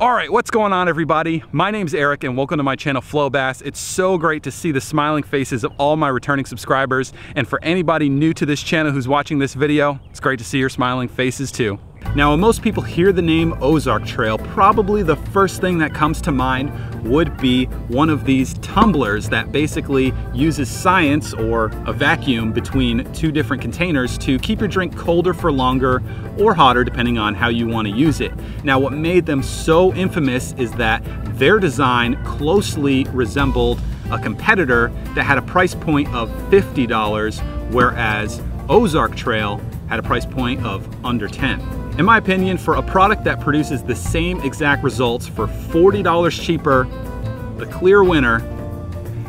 All right, what's going on, everybody? My name's Eric and welcome to my channel Flow Bass. It's so great to see the smiling faces of all my returning subscribers, and for anybody new to this channel who's watching this video, it's great to see your smiling faces too. Now, when most people hear the name Ozark Trail, probably the first thing that comes to mind would be one of these tumblers that basically uses science or a vacuum between two different containers to keep your drink colder for longer or hotter, depending on how you want to use it. Now, what made them so infamous is that their design closely resembled a competitor that had a price point of $50, whereas Ozark Trail had a price point of under $10. In my opinion, for a product that produces the same exact results for $40 cheaper, the clear winner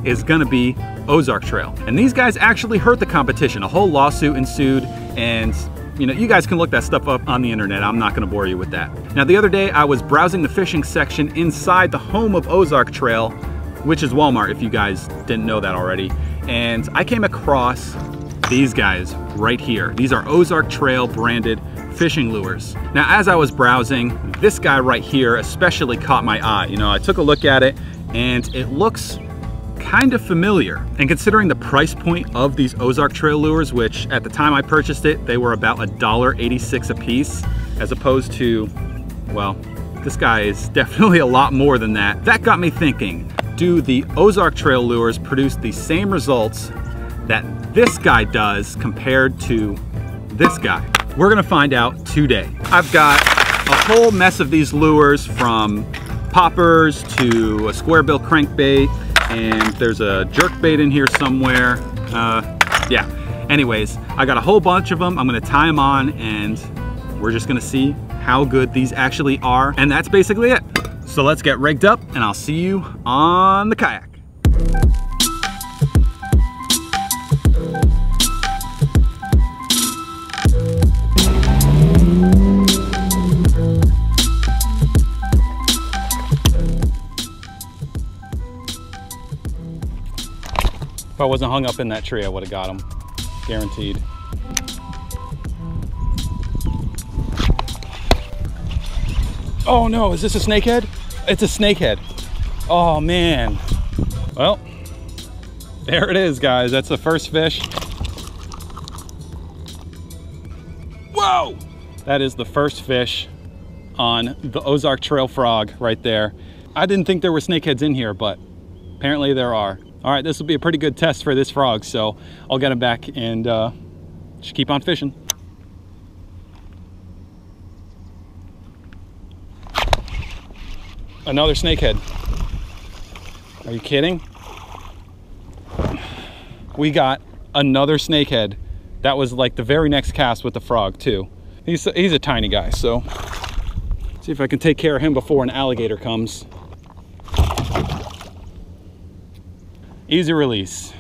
is gonna be Ozark Trail. And these guys actually hurt the competition. A whole lawsuit ensued, and you guys can look that stuff up on the internet. I'm not gonna bore you with that. Now, the other day I was browsing the fishing section inside the home of Ozark Trail, which is Walmart if you guys didn't know that already. And I came across these guys right here. These are Ozark Trail branded fishing lures. Now, as I was browsing, this guy right here especially caught my eye. I took a look at it and it looks kind of familiar. And considering the price point of these Ozark Trail lures, which at the time I purchased it, they were about $1.86 a piece, as opposed to, well, this guy is definitely a lot more than that. That got me thinking, do the Ozark Trail lures produce the same results that this guy does compared to this guy? We're gonna find out today. I've got a whole mess of these lures, from poppers to a square bill crankbait, and there's a jerkbait in here somewhere. Yeah, anyways, I got a whole bunch of them. I'm gonna tie them on and we're just gonna see how good these actually are. And that's basically it. So let's get rigged up and I'll see you on the kayak. If I wasn't hung up in that tree, I would have got him, guaranteed. Oh no, is this a snakehead? It's a snakehead. Oh man. Well, there it is, guys. That's the first fish. Whoa! That is the first fish on the Ozark Trail frog right there. I didn't think there were snakeheads in here, but apparently there are. All right, this will be a pretty good test for this frog, so I'll get him back and just keep on fishing. Another snakehead. Are you kidding? We got another snakehead. That was like the very next cast with the frog too. He's a tiny guy, so see if I can take care of him before an alligator comes. Easy release.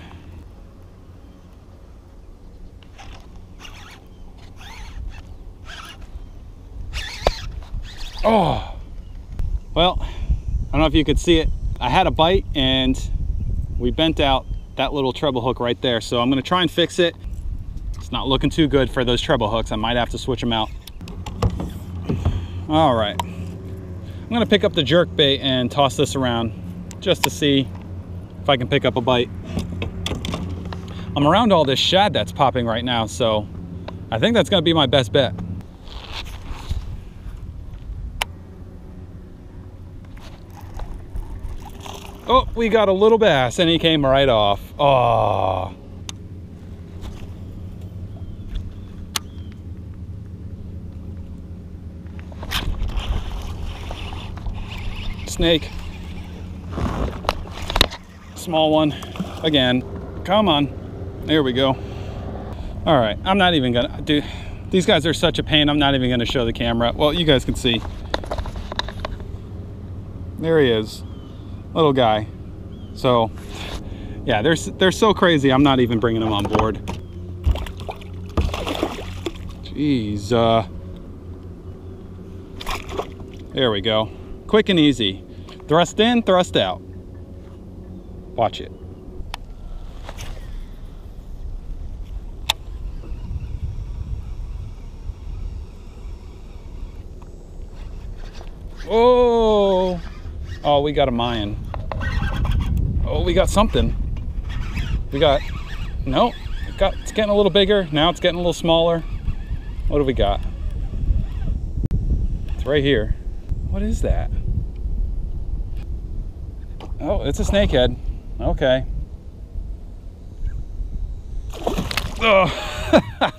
Oh, well, I don't know if you could see it. I had a bite and we bent out that little treble hook right there. So I'm gonna try and fix it. It's not looking too good for those treble hooks. I might have to switch them out. All right. I'm gonna pick up the jerk bait and toss this around just to see if I can pick up a bite. I'm around all this shad that's popping right now, so I think that's gonna be my best bet. Oh, we got a little bass and he came right off. Oh. Snake. Small one again. Come on, there we go. All right, I'm not even gonna do, these guys are such a pain. I'm not even gonna show the camera. Well, you guys can see. There he is, little guy. So yeah, they're so crazy. I'm not even bringing them on board. Jeez. There we go. Quick and easy. Thrust in, thrust out. Watch it. Oh, Oh, we got a Mayan. Oh, we got something. We got, no, it's getting a little bigger. Now it's getting a little smaller. What do we got? It's right here. What is that? Oh, it's a snakehead. Okay. Oh.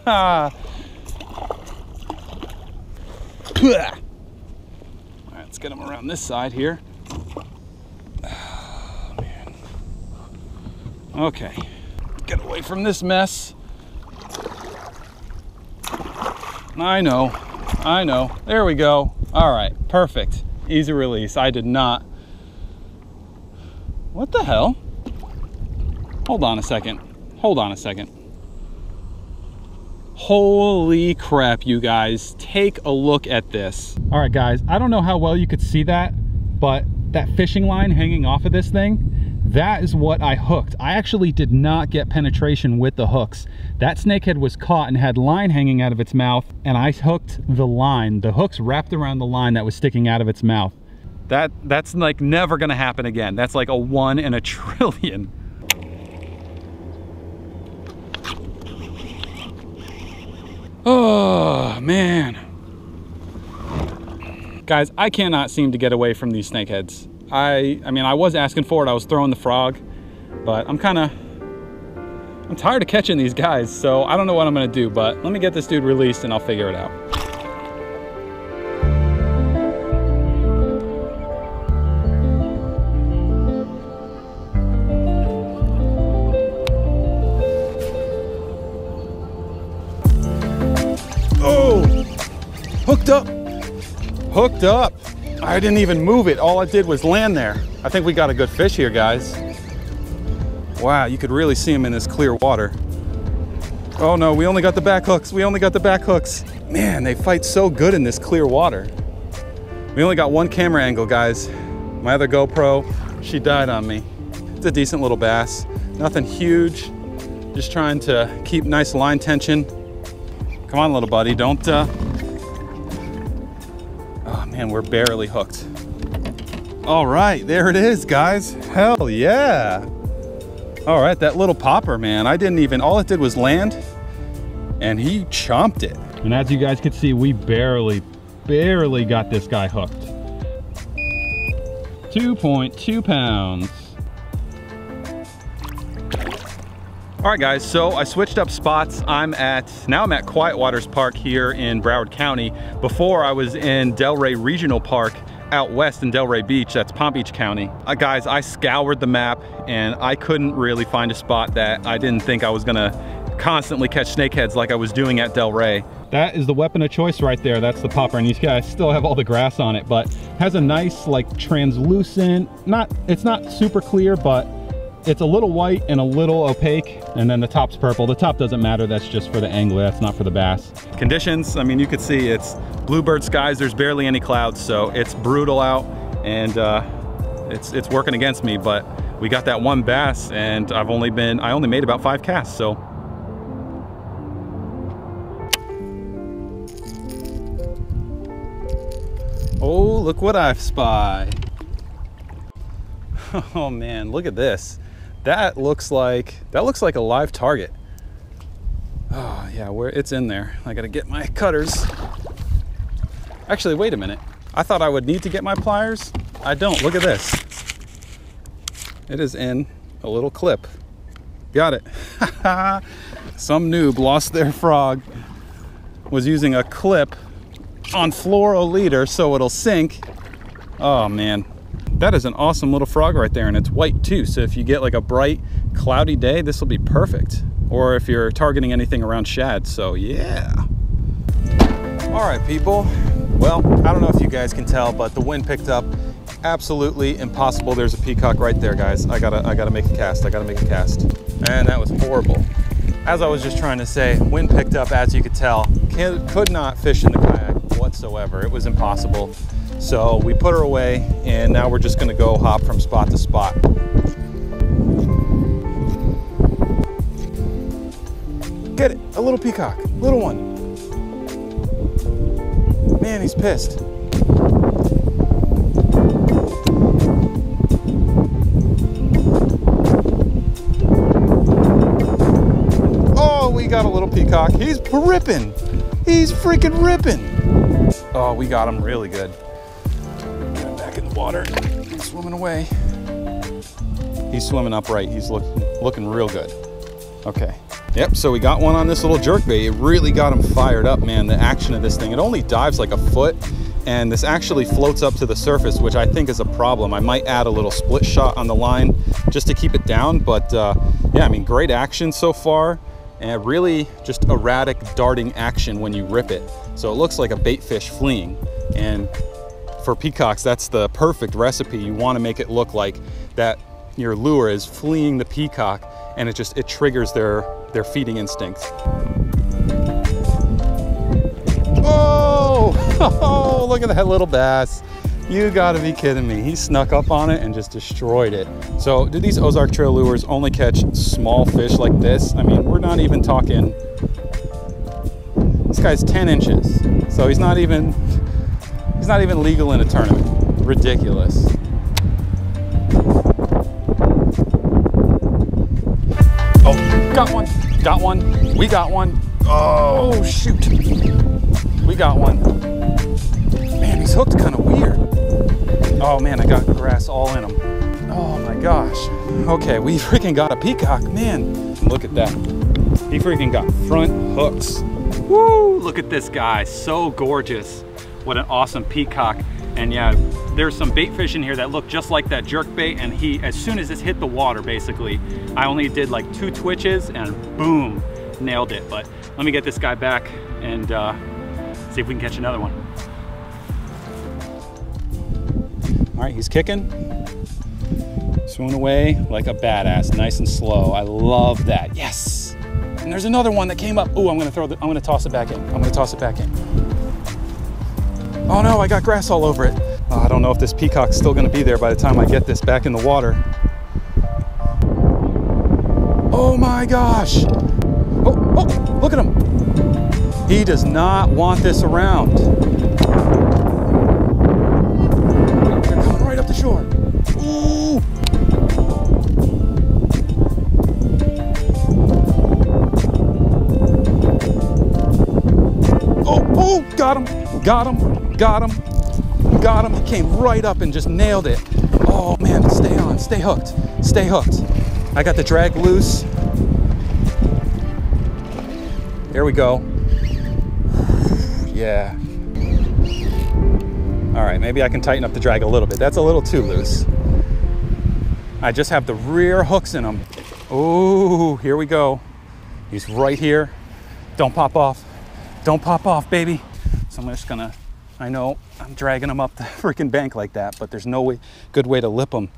All right, let's get him around this side here. Oh, man. Okay, get away from this mess. I know. There we go. All right, perfect. Easy release. I did not. What the hell? Hold on a second. Holy crap, you guys. Take a look at this. All right, guys, I don't know how well you could see that, but that fishing line hanging off of this thing, that is what I hooked. I actually did not get penetration with the hooks. That snakehead was caught and had line hanging out of its mouth, and I hooked the line. The hooks wrapped around the line that was sticking out of its mouth. That's like never gonna happen again. That's like a 1 in a trillion. Oh, man. Guys, I cannot seem to get away from these snakeheads. I mean, I was asking for it. I was throwing the frog, but I'm tired of catching these guys, so I don't know what I'm gonna do, but let me get this dude released and I'll figure it out. Oh, hooked up. I didn't even move it. All I did was land there. I think we got a good fish here, guys. Wow, you could really see him in this clear water. Oh no, we only got the back hooks. Man, they fight so good in this clear water. We only got one camera angle, guys. My other GoPro, she died on me. It's a decent little bass. Nothing huge. Just trying to keep nice line tension. Come on, little buddy, don't, oh man, we're barely hooked. All right, there it is, guys. Hell yeah. All right, that little popper, man, all it did was land and he chomped it. And as you guys can see, we barely got this guy hooked. 2.2 pounds. All right, guys, so I switched up spots. Now I'm at Quiet Waters Park here in Broward County. Before I was in Delray Regional Park out west in Delray Beach, that's Palm Beach County. Guys, I scoured the map and I couldn't really find a spot that I didn't think I was gonna constantly catch snakeheads like I was doing at Delray. That is the weapon of choice right there. That's the popper, and these guys still have all the grass on it, but has a nice like translucent, it's not super clear, but it's a little white and a little opaque, and then the top's purple. The top doesn't matter, that's just for the angler, that's not for the bass. Conditions, I mean, you could see it's bluebird skies, there's barely any clouds, so it's brutal out, and it's working against me, but we got that one bass, and I only made about 5 casts, so. Oh, look what I've spied. Oh man, look at this. That looks like a live target. Oh yeah, it's in there. I gotta get my cutters. Actually, wait a minute. I thought I would need to get my pliers. I don't, look at this. It is in a little clip. Got it. Some noob lost their frog, was using a clip on fluoroleader so it'll sink. Oh man. That is an awesome little frog right there, and it's white too, so if you get like a bright cloudy day, this will be perfect, or if you're targeting anything around shad. So yeah. All right, people, well, I don't know if you guys can tell, but the wind picked up. Absolutely impossible. There's a peacock right there, guys. I gotta make a cast. And that was horrible. As I was just trying to say, wind picked up, as you could tell. Could not fish in the kayak whatsoever. It was impossible. So we put her away, and now we're just gonna go hop from spot to spot. Get it, a little peacock, little one. Man, he's pissed. peacock. He's ripping. He's freaking ripping. Oh, we got him really good. Get him back in the water. He's swimming away. He's swimming upright. He's looking real good. Okay. Yep, so we got one on this little jerkbait. It really got him fired up, man. The action of this thing. It only dives like a foot, and this actually floats up to the surface, which I think is a problem. I might add a little split shot on the line just to keep it down, but yeah, I mean, great action so far, and really just erratic darting action when you rip it. So it looks like a bait fish fleeing, and for peacocks, that's the perfect recipe. You want to make it look like that your lure is fleeing the peacock, and it triggers their feeding instincts. Oh, oh, look at that little bass. You gotta be kidding me. He snuck up on it and just destroyed it. So do these Ozark Trail lures only catch small fish like this? I mean, we're not even talking, this guy's 10 inches. So he's not even legal in a tournament. Ridiculous. Oh, got one, we got one. Oh, shoot. We got one. Man, he's hooked kind of weird. Oh man, I got grass all in him. Oh my gosh. Okay, we freaking got a peacock, man. Look at that. He freaking got front hooks. Woo, look at this guy, so gorgeous. What an awesome peacock. And yeah, there's some bait fish in here that look just like that jerk bait, and he, as soon as this hit the water, basically, I only did like 2 twitches and boom, nailed it. But let me get this guy back and see if we can catch another one. All right, he's kicking, swimming away like a badass, nice and slow. I love that, yes. And there's another one that came up. Oh, I'm gonna toss it back in. I'm gonna toss it back in. Oh no, I got grass all over it. Oh, I don't know if this peacock's still gonna be there by the time I get this back in the water. Oh my gosh. Oh, oh, look at him. He does not want this around. They're coming right up the shore. Ooh. Oh, oh, got him, got him, got him, got him. He came right up and just nailed it. Oh man, stay on, stay hooked, stay hooked. I got the drag loose. Here we go. Yeah. All right, maybe I can tighten up the drag a little bit. That's a little too loose. I just have the rear hooks in them. Oh, here we go. He's right here. Don't pop off. Don't pop off, baby. So I'm just gonna, I know I'm dragging him up the freaking bank like that, but there's no good way to lip him.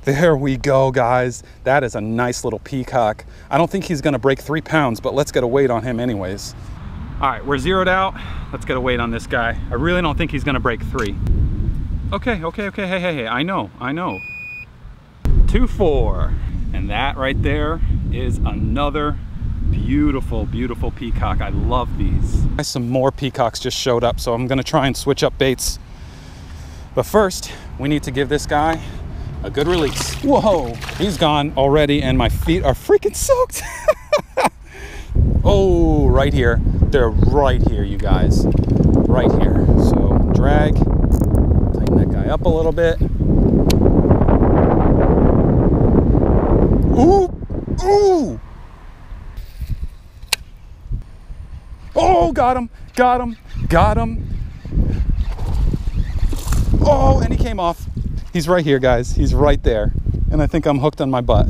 There we go, guys. That is a nice little peacock. I don't think he's gonna break 3 pounds, but let's get a weight on him anyways. All right, we're zeroed out. Let's get a weight on this guy. I really don't think he's gonna break 3. Okay, hey, I know. 2-4. And that right there is another beautiful, beautiful peacock. I love these. Some more peacocks just showed up, so I'm gonna try and switch up baits. But first, we need to give this guy a good release. Whoa, he's gone already and my feet are freaking soaked. Oh, right here. They're right here, you guys. Right here. So drag, tighten that guy up a little bit. Ooh, ooh. Oh, got him, got him, got him. Oh, and he came off. He's right here, guys. He's right there. And I think I'm hooked on my butt.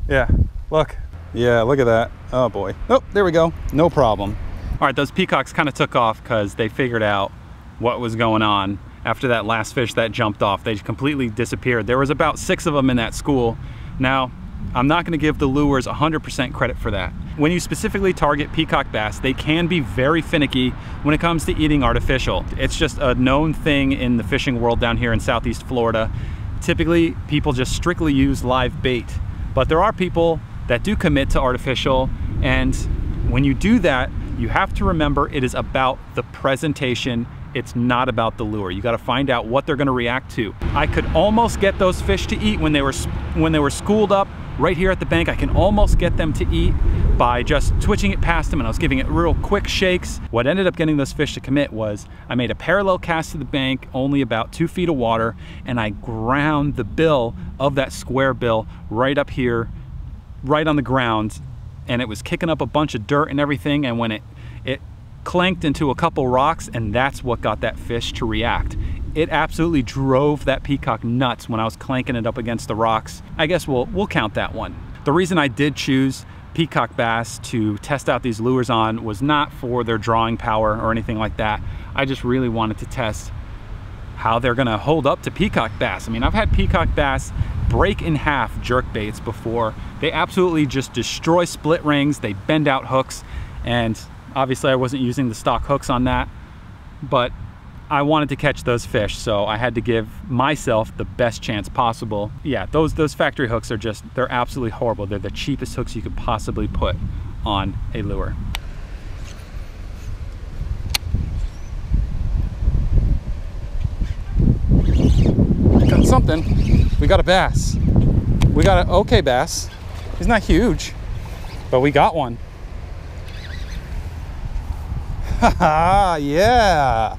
Yeah, look. Yeah, look at that. Oh boy. Oh, there we go. No problem. All right, those peacocks kind of took off because they figured out what was going on. After that last fish that jumped off, they completely disappeared. There was about 6 of them in that school. Now, I'm not gonna give the lures 100% credit for that. When you specifically target peacock bass, they can be very finicky when it comes to eating artificial. It's just a known thing in the fishing world down here in Southeast Florida. Typically, people just strictly use live bait, but there are people that do commit to artificial, and when you do that, you have to remember it is about the presentation It's not about the lure. You got to find out what they're going to react to. I could almost get those fish to eat when they were schooled up right here at the bank. I can almost get them to eat by just twitching it past them, and I was giving it real quick shakes. What ended up getting those fish to commit was I made a parallel cast to the bank, only about 2 feet of water, and I ground the bill of that square bill right up here, right on the ground, and it was kicking up a bunch of dirt and everything, and when it clanked into a couple rocks, and that's what got that fish to react. It absolutely drove that peacock nuts when I was clanking it up against the rocks. I guess we'll count that one. The reason I did choose peacock bass to test out these lures on was not for their drawing power or anything like that. I just really wanted to test how they're gonna hold up to peacock bass. I mean, I've had peacock bass break in half jerk baits before. They absolutely just destroy split rings, they bend out hooks, and obviously I wasn't using the stock hooks on that, but I wanted to catch those fish, so I had to give myself the best chance possible. Yeah, those factory hooks are just, they're absolutely horrible. They're the cheapest hooks you could possibly put on a lure. Got something. We got a bass. We got an okay bass. He's not huge, but we got one. Haha, yeah.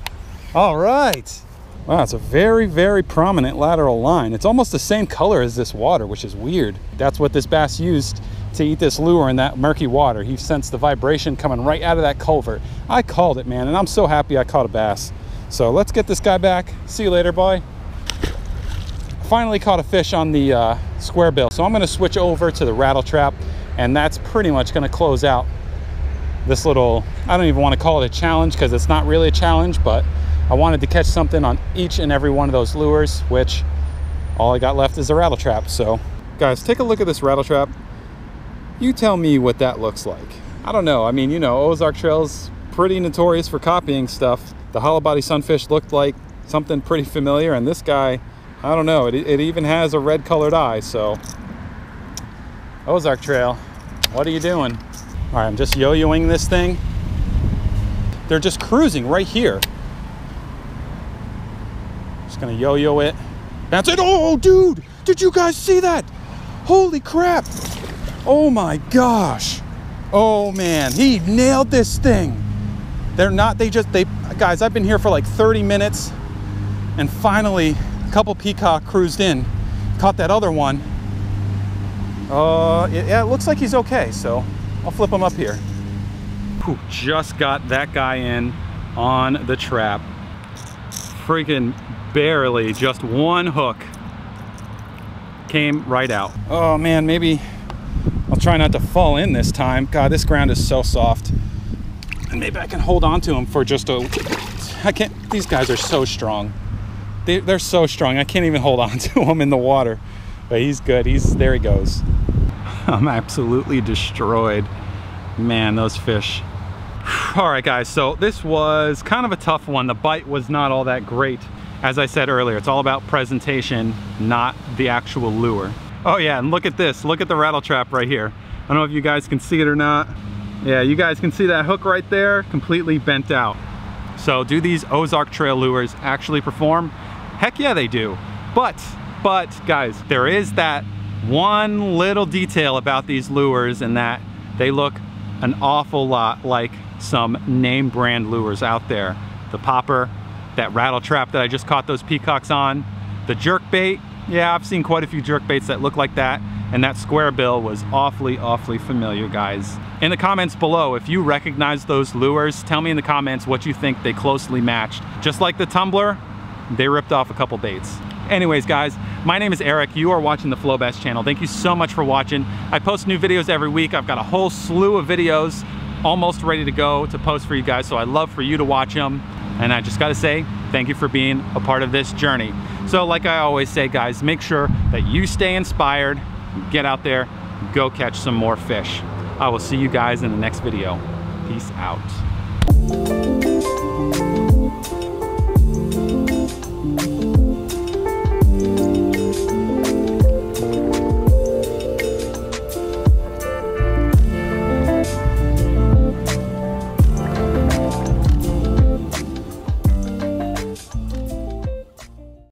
All right. Wow, it's a very, very prominent lateral line. It's almost the same color as this water, which is weird. That's what this bass used to eat this lure in that murky water. He sensed the vibration coming right out of that culvert. I called it, man, and I'm so happy I caught a bass. So let's get this guy back. See you later, boy. Finally caught a fish on the square bill. So I'm gonna switch over to the Rattle Trap, and that's pretty much gonna close out this little, I don't even want to call it a challenge because it's not really a challenge, but I wanted to catch something on each and every one of those lures, which all I got left is a Rattle Trap. So guys, take a look at this Rattle Trap. You tell me what that looks like. I don't know. I mean, you know, Ozark Trail's pretty notorious for copying stuff. The hollow body sunfish looked like something pretty familiar, and this guy, I don't know, it even has a red colored eye. So Ozark Trail, what are you doing? All right, I'm just yo-yoing this thing. They're just cruising right here. Just gonna yo-yo it. That's it. Oh, dude, did you guys see that? Holy crap. Oh my gosh. Oh man, he nailed this thing. Guys, I've been here for like 30 minutes, and finally a couple peacock cruised in, caught that other one. Yeah, it looks like he's okay, so I'll flip him up here. Whew, just got that guy in on the trap. Freaking barely, just one hook came right out. Oh man, maybe I'll try not to fall in this time. God, this ground is so soft. And maybe I can hold on to him for just I can't, these guys are so strong. They're so strong, I can't even hold on to him in the water. But he's good, there he goes. I'm absolutely destroyed. Man, those fish. All right, guys, so this was kind of a tough one. The bite was not all that great. As I said earlier, it's all about presentation, not the actual lure. Oh yeah, and look at this. Look at the Rattle Trap right here. I don't know if you guys can see it or not. Yeah, you guys can see that hook right there, completely bent out. So do these Ozark Trail lures actually perform? Heck yeah, they do. But guys, there is that one little detail about these lures, and that they look an awful lot like some name brand lures out there. The popper, that Rattle Trap that I just caught those peacocks on, the jerk bait, yeah, I've seen quite a few jerk baits that look like that, and that square bill was awfully familiar, guys. In the comments below, if you recognize those lures, tell me in the comments what you think they closely matched. Just like the tumbler, they ripped off a couple baits. Anyways, guys, my name is Eric. You are watching the Flow Bass channel. Thank you so much for watching. I post new videos every week. I've got a whole slew of videos almost ready to go to post for you guys, so I'd love for you to watch them. And I just gotta say, thank you for being a part of this journey. So like I always say, guys, make sure that you stay inspired, get out there, go catch some more fish. I will see you guys in the next video. Peace out.